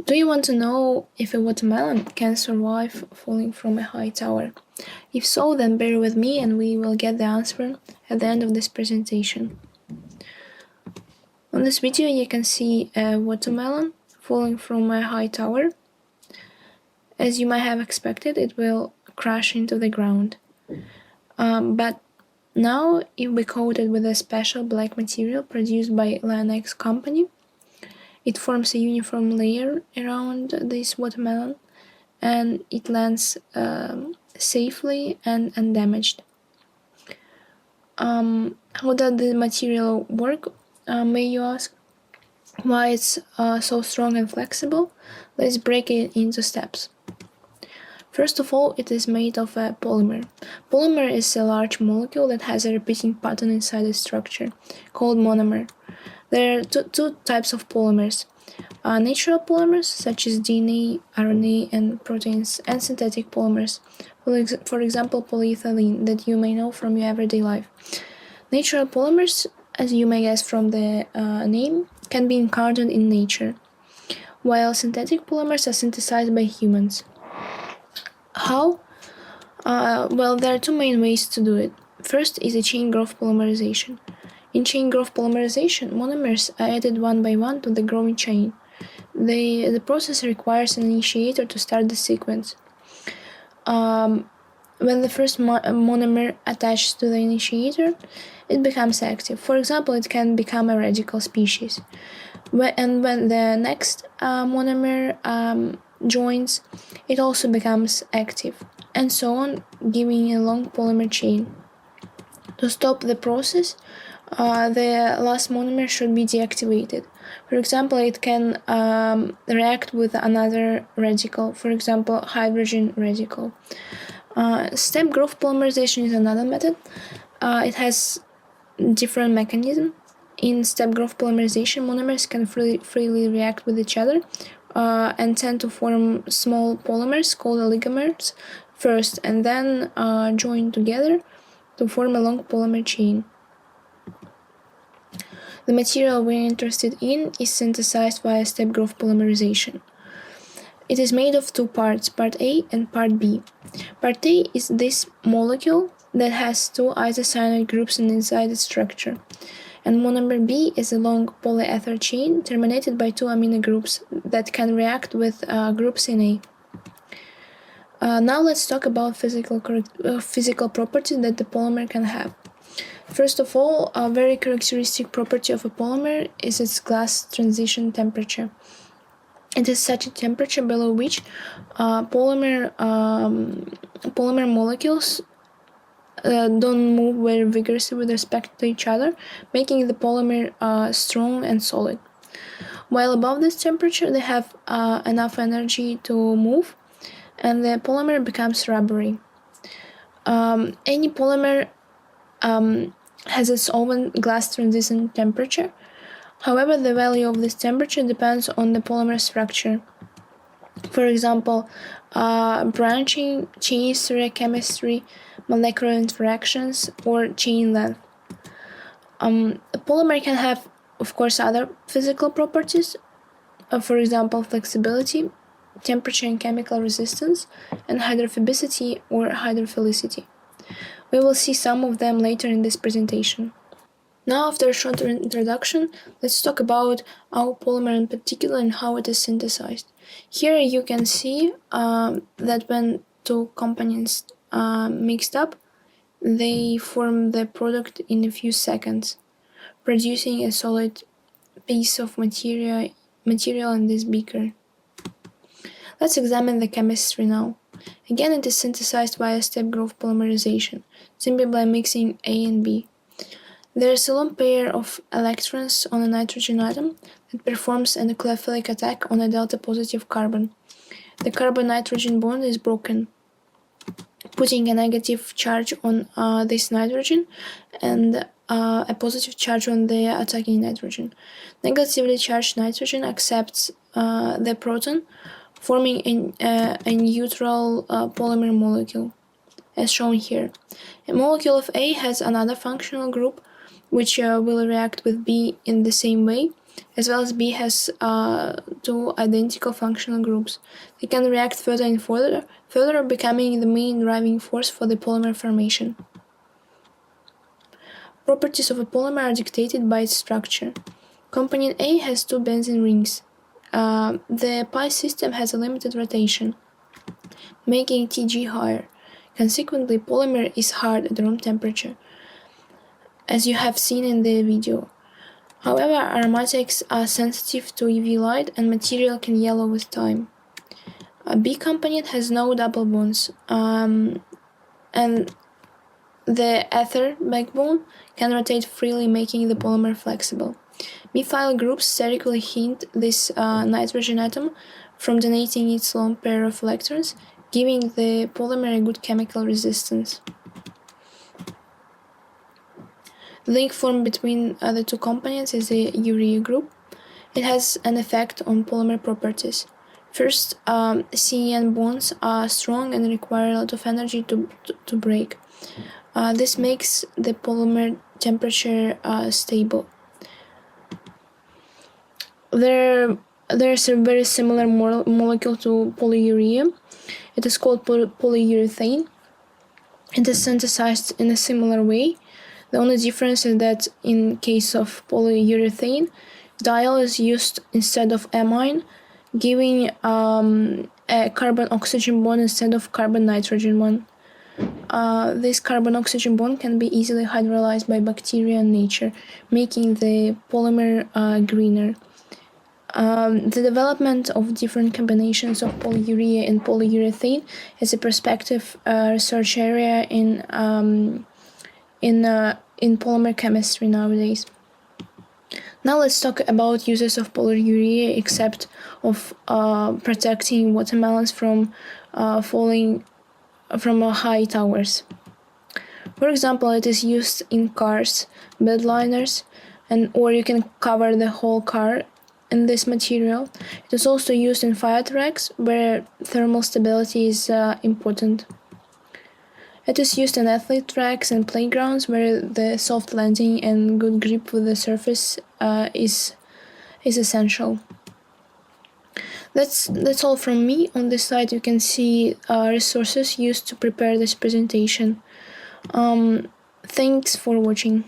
Do you want to know if a watermelon can survive falling from a high tower? If so, then bear with me and we will get the answer at the end of this presentation. On this video you can see a watermelon falling from a high tower. As you might have expected, it will crash into the ground. But now it will be coated with a special black material produced by Lionex company. It forms a uniform layer around this watermelon and it lands safely and undamaged. How does the material work, may you ask? Why it's so strong and flexible? Let's break it into steps. First of all, it is made of a polymer. Polymer is a large molecule that has a repeating pattern inside its structure, called monomer. There are two types of polymers. Natural polymers, such as DNA, RNA, and proteins, and synthetic polymers, for example polyethylene, that you may know from your everyday life. Natural polymers, as you may guess from the name, can be encountered in nature, while synthetic polymers are synthesized by humans. How? Well, there are two main ways to do it. First is a chain growth polymerization. In chain growth polymerization, monomers are added one by one to the growing chain. The process requires an initiator to start the sequence. When the first monomer attaches to the initiator, it becomes active. For example, it can become a radical species. And when the next monomer joins, it also becomes active, and so on, giving a long polymer chain. To stop the process, the last monomer should be deactivated. For example, it can react with another radical, for example, hydrogen radical. Step growth polymerization is another method. It has different mechanism. In step growth polymerization, monomers can freely react with each other and tend to form small polymers called oligomers first, and then join together to form a long polymer chain. The material we're interested in is synthesized via step growth polymerization. It is made of two parts, part A and part B. Part A is this molecule that has two isocyanide groups inside its structure, and monomer B is a long polyether chain terminated by two amino groups that can react with groups in A. Now let's talk about physical properties that the polymer can have. First of all, a very characteristic property of a polymer is its glass transition temperature. It is such a temperature below which polymer molecules don't move very vigorously with respect to each other, making the polymer strong and solid. While above this temperature, they have enough energy to move, and the polymer becomes rubbery. Any polymer has its own glass transition temperature. However, the value of this temperature depends on the polymer structure. For example, branching, chain stereochemistry, molecular interactions, or chain length. A polymer can have, of course, other physical properties, for example, flexibility, temperature and chemical resistance, and hydrophobicity or hydrophilicity. We will see some of them later in this presentation. Now, after a short introduction, let's talk about our polymer in particular and how it is synthesized. Here you can see that when two components mixed up, they form the product in a few seconds, producing a solid piece of material in this beaker. Let's examine the chemistry now. Again, it is synthesized via step growth polymerization, simply by mixing A and B. There is a lone pair of electrons on a nitrogen atom that performs a nucleophilic attack on a delta positive carbon. The carbon-nitrogen bond is broken, putting a negative charge on this nitrogen and a positive charge on the attacking nitrogen. Negatively charged nitrogen accepts the proton, forming a neutral polymer molecule, as shown here. A molecule of A has another functional group which will react with B in the same way, as well as B has two identical functional groups. They can react further and further becoming the main driving force for the polymer formation. Properties of a polymer are dictated by its structure. Component A has two benzene rings. The pi system has a limited rotation, making Tg higher. Consequently, polymer is hard at room temperature, as you have seen in the video. However, aromatics are sensitive to UV light and material can yellow with time. A B component has no double bonds, and the ether backbone can rotate freely, making the polymer flexible. Methyl groups sterically hint this nitrogen atom from donating its lone pair of electrons, giving the polymer a good chemical resistance. The link formed between the two components is the urea group. It has an effect on polymer properties. First, CN bonds are strong and require a lot of energy to break. This makes the polymer temperature stable. There's a very similar molecule to polyurea. It is called polyurethane. It is synthesized in a similar way. The only difference is that in case of polyurethane, diol is used instead of amine, giving a carbon-oxygen bond instead of carbon-nitrogen one. This carbon-oxygen bond can be easily hydrolyzed by bacteria in nature, making the polymer greener. The development of different combinations of polyurea and polyurethane is a prospective research area in polymer chemistry nowadays. Now let's talk about uses of polyurea, except of protecting watermelons from falling from high towers. For example, it is used in cars, bed liners, or you can cover the whole car in this material. It is also used in fire tracks, where thermal stability is important. It is used in athlete tracks and playgrounds, where the soft landing and good grip with the surface is essential. That's all from me. On this slide you can see resources used to prepare this presentation. Thanks for watching.